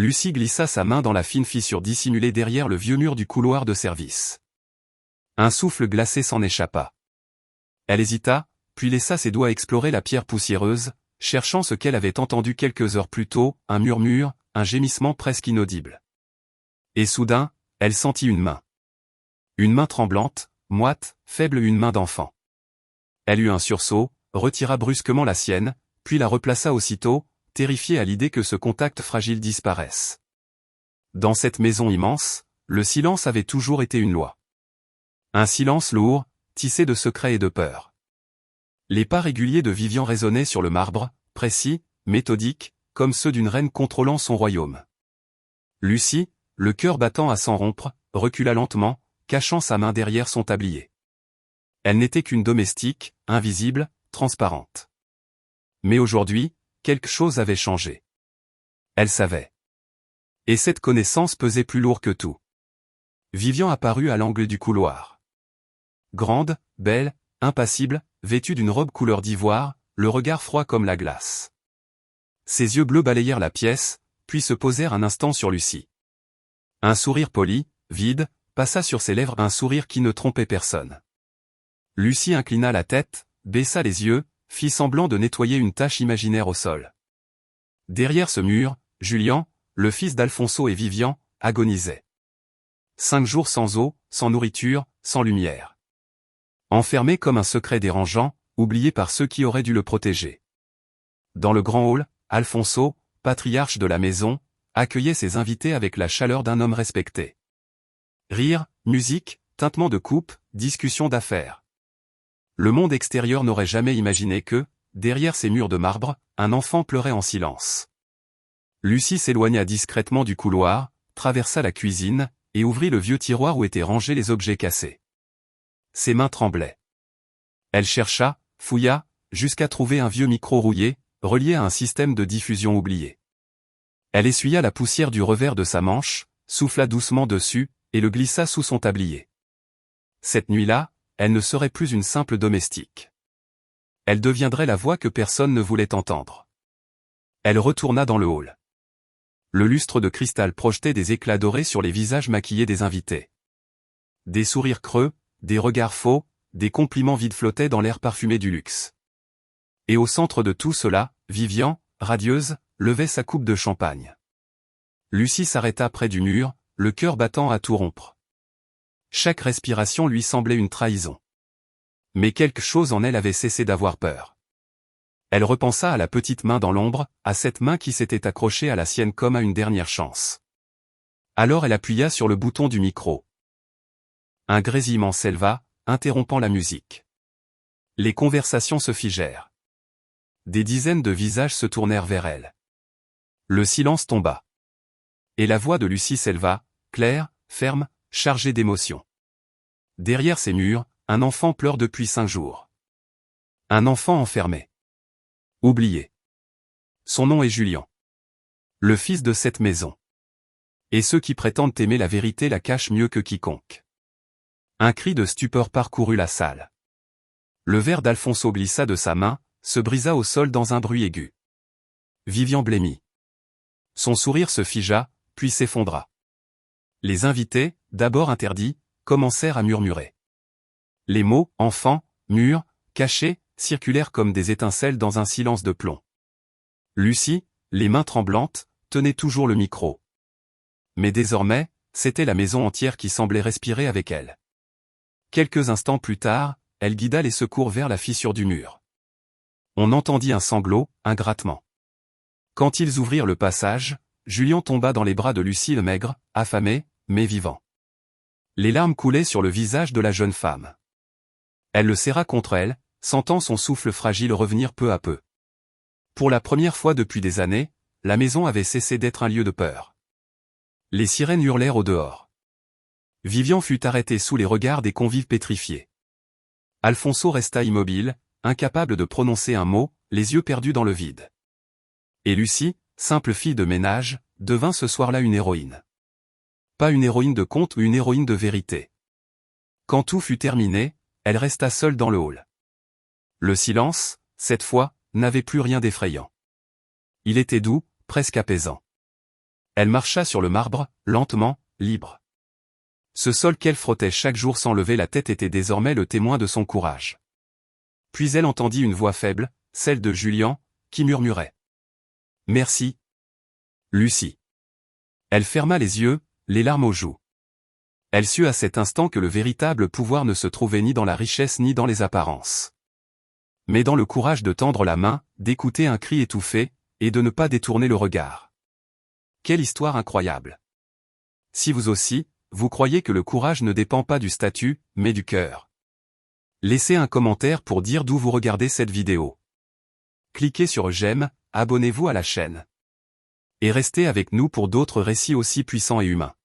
Lucie glissa sa main dans la fine fissure dissimulée derrière le vieux mur du couloir de service. Un souffle glacé s'en échappa. Elle hésita, puis laissa ses doigts explorer la pierre poussiéreuse, cherchant ce qu'elle avait entendu quelques heures plus tôt, un murmure, un gémissement presque inaudible. Et soudain, elle sentit une main. Une main tremblante, moite, faible, une main d'enfant. Elle eut un sursaut, retira brusquement la sienne, puis la replaça aussitôt, terrifiée à l'idée que ce contact fragile disparaisse. Dans cette maison immense, le silence avait toujours été une loi. Un silence lourd, tissé de secrets et de peur. Les pas réguliers de Vivian résonnaient sur le marbre, précis, méthodiques, comme ceux d'une reine contrôlant son royaume. Lucie, le cœur battant à s'en rompre, recula lentement, cachant sa main derrière son tablier. Elle n'était qu'une domestique, invisible, transparente. Mais aujourd'hui, quelque chose avait changé. Elle savait. Et cette connaissance pesait plus lourd que tout. Vivian apparut à l'angle du couloir. Grande, belle, impassible, vêtue d'une robe couleur d'ivoire, le regard froid comme la glace. Ses yeux bleus balayèrent la pièce, puis se posèrent un instant sur Lucie. Un sourire poli, vide, passa sur ses lèvres, un sourire qui ne trompait personne. Lucie inclina la tête, baissa les yeux, fit semblant de nettoyer une tache imaginaire au sol. Derrière ce mur, Julian, le fils d'Alfonso et Vivian, agonisait. 5 jours sans eau, sans nourriture, sans lumière. Enfermé comme un secret dérangeant, oublié par ceux qui auraient dû le protéger. Dans le grand hall, Alfonso, patriarche de la maison, accueillait ses invités avec la chaleur d'un homme respecté. Rire, musique, tintement de coupe, discussion d'affaires. Le monde extérieur n'aurait jamais imaginé que, derrière ces murs de marbre, un enfant pleurait en silence. Lucie s'éloigna discrètement du couloir, traversa la cuisine, et ouvrit le vieux tiroir où étaient rangés les objets cassés. Ses mains tremblaient. Elle chercha, fouilla, jusqu'à trouver un vieux micro rouillé, relié à un système de diffusion oublié. Elle essuya la poussière du revers de sa manche, souffla doucement dessus, et le glissa sous son tablier. Cette nuit-là, elle ne serait plus une simple domestique. Elle deviendrait la voix que personne ne voulait entendre. Elle retourna dans le hall. Le lustre de cristal projetait des éclats dorés sur les visages maquillés des invités. Des sourires creux, des regards faux, des compliments vides flottaient dans l'air parfumé du luxe. Et au centre de tout cela, Vivian, radieuse, levait sa coupe de champagne. Lucie s'arrêta près du mur, le cœur battant à tout rompre. Chaque respiration lui semblait une trahison. Mais quelque chose en elle avait cessé d'avoir peur. Elle repensa à la petite main dans l'ombre, à cette main qui s'était accrochée à la sienne comme à une dernière chance. Alors elle appuya sur le bouton du micro. Un grésillement s'éleva, interrompant la musique. Les conversations se figèrent. Des dizaines de visages se tournèrent vers elle. Le silence tomba. Et la voix de Lucie s'éleva, claire, ferme, chargée d'émotion. Derrière ces murs, un enfant pleure depuis 5 jours. Un enfant enfermé. Oublié. Son nom est Julian. Le fils de cette maison. Et ceux qui prétendent aimer la vérité la cachent mieux que quiconque. Un cri de stupeur parcourut la salle. Le verre d'Alfonso glissa de sa main, se brisa au sol dans un bruit aigu. Vivian blêmit. Son sourire se figea, puis s'effondra. Les invités, d'abord interdits, commencèrent à murmurer. Les mots « enfant »,« mur »,« caché » circulèrent comme des étincelles dans un silence de plomb. Lucie, les mains tremblantes, tenait toujours le micro. Mais désormais, c'était la maison entière qui semblait respirer avec elle. Quelques instants plus tard, elle guida les secours vers la fissure du mur. On entendit un sanglot, un grattement. Quand ils ouvrirent le passage, Julian tomba dans les bras de Lucie le maigre, affamé, mais vivant. Les larmes coulaient sur le visage de la jeune femme. Elle le serra contre elle, sentant son souffle fragile revenir peu à peu. Pour la première fois depuis des années, la maison avait cessé d'être un lieu de peur. Les sirènes hurlèrent au dehors. Vivian fut arrêté sous les regards des convives pétrifiés. Alfonso resta immobile, incapable de prononcer un mot, les yeux perdus dans le vide. Et Lucie, simple fille de ménage, devint ce soir-là une héroïne. Pas une héroïne de conte ou une héroïne de vérité. Quand tout fut terminé, elle resta seule dans le hall. Le silence, cette fois, n'avait plus rien d'effrayant. Il était doux, presque apaisant. Elle marcha sur le marbre, lentement, libre. Ce sol qu'elle frottait chaque jour sans lever la tête était désormais le témoin de son courage. Puis elle entendit une voix faible, celle de Julian, qui murmurait. « Merci. Lucie. » Elle ferma les yeux, les larmes aux joues. Elle sut à cet instant que le véritable pouvoir ne se trouvait ni dans la richesse ni dans les apparences, mais dans le courage de tendre la main, d'écouter un cri étouffé, et de ne pas détourner le regard. Quelle histoire incroyable! Si vous aussi, vous croyez que le courage ne dépend pas du statut, mais du cœur. Laissez un commentaire pour dire d'où vous regardez cette vidéo. Cliquez sur j'aime, abonnez-vous à la chaîne. Et restez avec nous pour d'autres récits aussi puissants et humains.